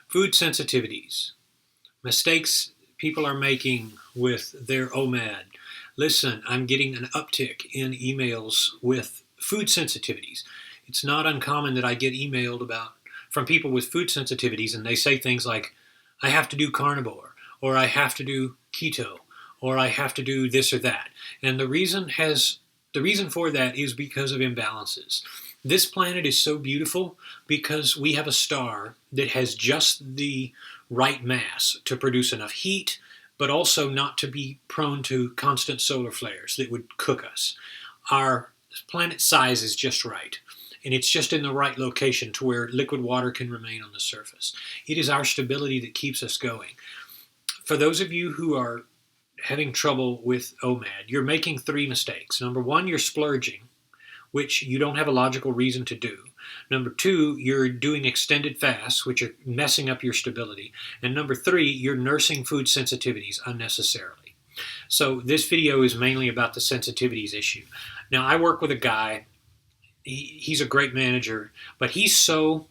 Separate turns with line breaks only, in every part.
Food sensitivities, mistakes people are making with their OMAD. Listen, I'm getting an uptick in emails with food sensitivities. It's not uncommon that I get emailed from people with food sensitivities, and they say things like, I have to do carnivore, or I have to do keto, or I have to do this or that. And the reason for that is because of imbalances. This planet is so beautiful because we have a star that has just the right mass to produce enough heat, but also not to be prone to constant solar flares that would cook us. Our planet size is just right, and it's just in the right location to where liquid water can remain on the surface. It is our stability that keeps us going. For those of you who are having trouble with OMAD, you're making three mistakes. Number one, you're splurging, which you don't have a logical reason to do. Number two, you're doing extended fasts, which are messing up your stability. And number three, you're nursing food sensitivities unnecessarily. So this video is mainly about the sensitivities issue. Now, I work with a guy, he's a great manager, but he's so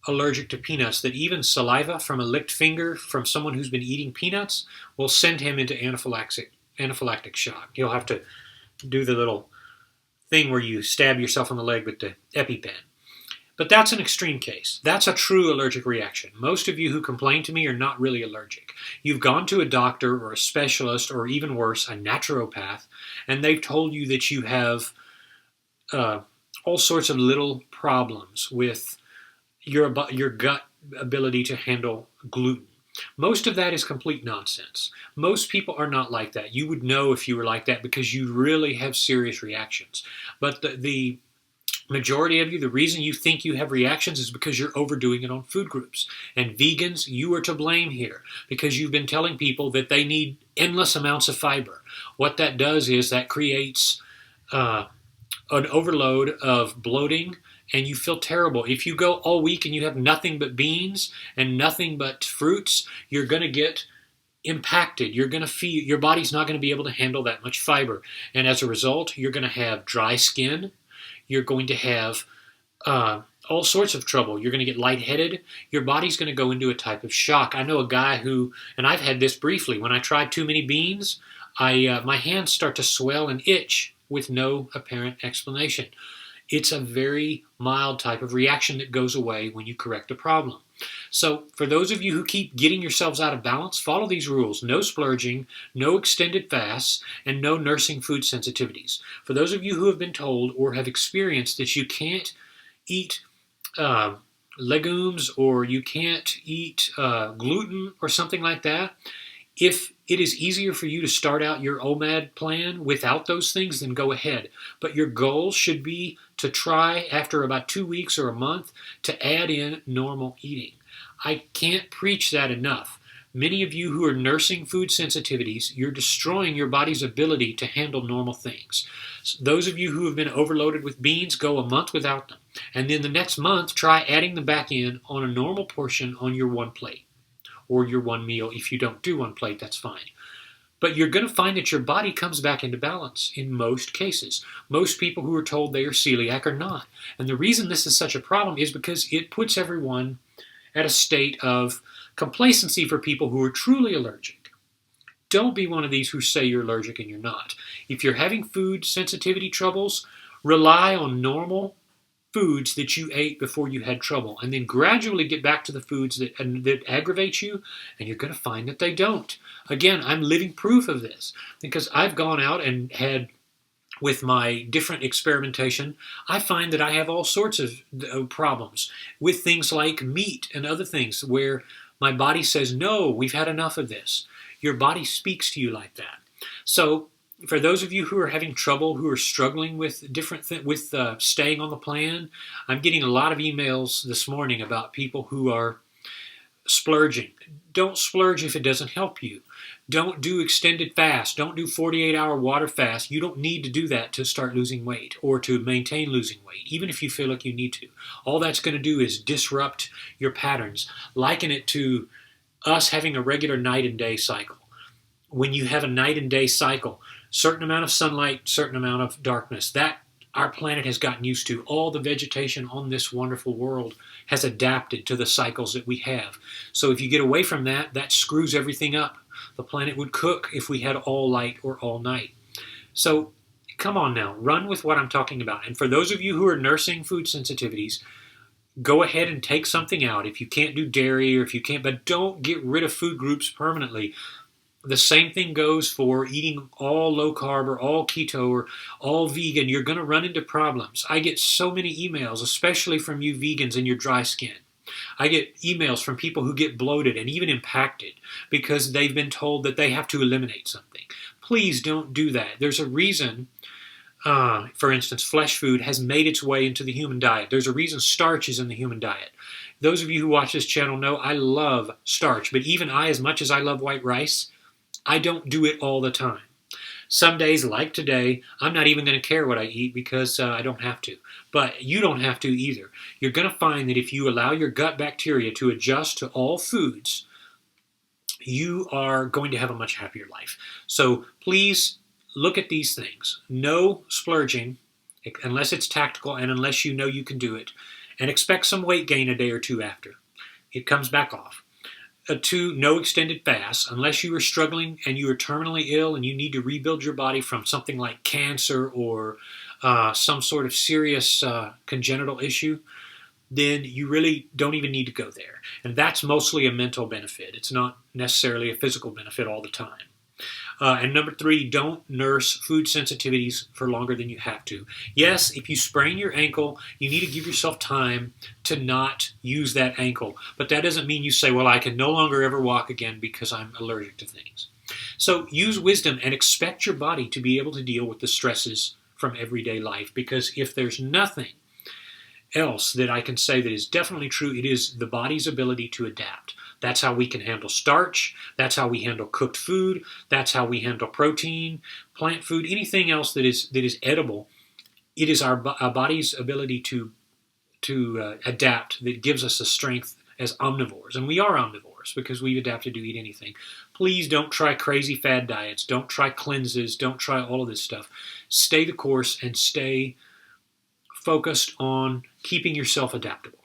allergic to peanuts that even saliva from a licked finger from someone who's been eating peanuts will send him into anaphylactic shock. He'll have to do the little thing where you stab yourself on the leg with the EpiPen. But that's an extreme case. That's a true allergic reaction. Most of you who complain to me are not really allergic. You've gone to a doctor or a specialist, or even worse, a naturopath, and they've told you that you have all sorts of little problems with your gut ability to handle gluten. Most of that is complete nonsense. Most people are not like that. You would know if you were like that because you really have serious reactions. But the majority of you, the reason you think you have reactions is because you're overdoing it on food groups. And vegans, you are to blame here because you've been telling people that they need endless amounts of fiber. What that does is that creates an overload of bloating, and you feel terrible. If you go all week and you have nothing but beans and nothing but fruits, you're going to get impacted. You're going to feel your body's not going to be able to handle that much fiber. And as a result, you're going to have dry skin. You're going to have all sorts of trouble. You're going to get lightheaded. Your body's going to go into a type of shock. I know a guy who, and I've had this briefly, when I try too many beans, my hands start to swell and itch with no apparent explanation. It's a very mild type of reaction that goes away when you correct the problem. So for those of you who keep getting yourselves out of balance, follow these rules. No splurging, no extended fasts, and no nursing food sensitivities. For those of you who have been told or have experienced that you can't eat legumes or you can't eat gluten or something like that, if it is easier for you to start out your OMAD plan without those things, then go ahead. But your goal should be to try, after about 2 weeks or a month, to add in normal eating. I can't preach that enough. Many of you who are nursing food sensitivities, you're destroying your body's ability to handle normal things. So those of you who have been overloaded with beans, go a month without them. And then the next month, try adding them back in on a normal portion on your one plate. Or your one meal. If you don't do one plate, that's fine. But you're going to find that your body comes back into balance in most cases. Most people who are told they are celiac are not. And the reason this is such a problem is because it puts everyone at a state of complacency for people who are truly allergic. Don't be one of these who say you're allergic and you're not. If you're having food sensitivity troubles, rely on normal foods that you ate before you had trouble, and then gradually get back to the foods that aggravate you, and you're going to find that they don't. Again, I'm living proof of this because I've gone out and had, with my different experimentation, I find that I have all sorts of problems with things like meat and other things where my body says, no, we've had enough of this. Your body speaks to you like that. So for those of you who are having trouble, who are struggling with staying on the plan, I'm getting a lot of emails this morning about people who are splurging. Don't splurge if it doesn't help you. Don't do extended fast. Don't do 48-hour water fast. You don't need to do that to start losing weight or to maintain losing weight, even if you feel like you need to. All that's going to do is disrupt your patterns. Liken it to us having a regular night and day cycle. When you have a night and day cycle, certain amount of sunlight, certain amount of darkness, that our planet has gotten used to. All the vegetation on this wonderful world has adapted to the cycles that we have. So if you get away from that, that screws everything up. The planet would cook if we had all light or all night. So come on now, run with what I'm talking about. And for those of you who are nursing food sensitivities, go ahead and take something out. If you can't do dairy or if you can't, but don't get rid of food groups permanently. The same thing goes for eating all low carb or all keto or all vegan. You're going to run into problems. I get so many emails, especially from you vegans and your dry skin. I get emails from people who get bloated and even impacted because they've been told that they have to eliminate something. Please don't do that. There's a reason, for instance, flesh food has made its way into the human diet. There's a reason starch is in the human diet. Those of you who watch this channel know I love starch, but even I, as much as I love white rice, I don't do it all the time. Some days, like today, I'm not even going to care what I eat because I don't have to. But you don't have to either. You're going to find that if you allow your gut bacteria to adjust to all foods, you are going to have a much happier life. So please look at these things. No splurging, unless it's tactical and unless you know you can do it. And expect some weight gain a day or two after. It comes back off. 2, no extended fasts, unless you are struggling and you are terminally ill and you need to rebuild your body from something like cancer or some sort of serious congenital issue, then you really don't even need to go there. And that's mostly a mental benefit. It's not necessarily a physical benefit all the time. And number 3, don't nurse food sensitivities for longer than you have to. Yes, if you sprain your ankle, you need to give yourself time to not use that ankle. But that doesn't mean you say, well, I can no longer ever walk again because I'm allergic to things. So use wisdom and expect your body to be able to deal with the stresses from everyday life. Because if there's nothing else that I can say that is definitely true, it is the body's ability to adapt. That's how we can handle starch. That's how we handle cooked food. That's how we handle protein, plant food, anything else that is edible. It is our body's ability to adapt that gives us the strength as omnivores. And we are omnivores because we've adapted to eat anything. Please don't try crazy fad diets. Don't try cleanses. Don't try all of this stuff. Stay the course and stay focused on keeping yourself adaptable.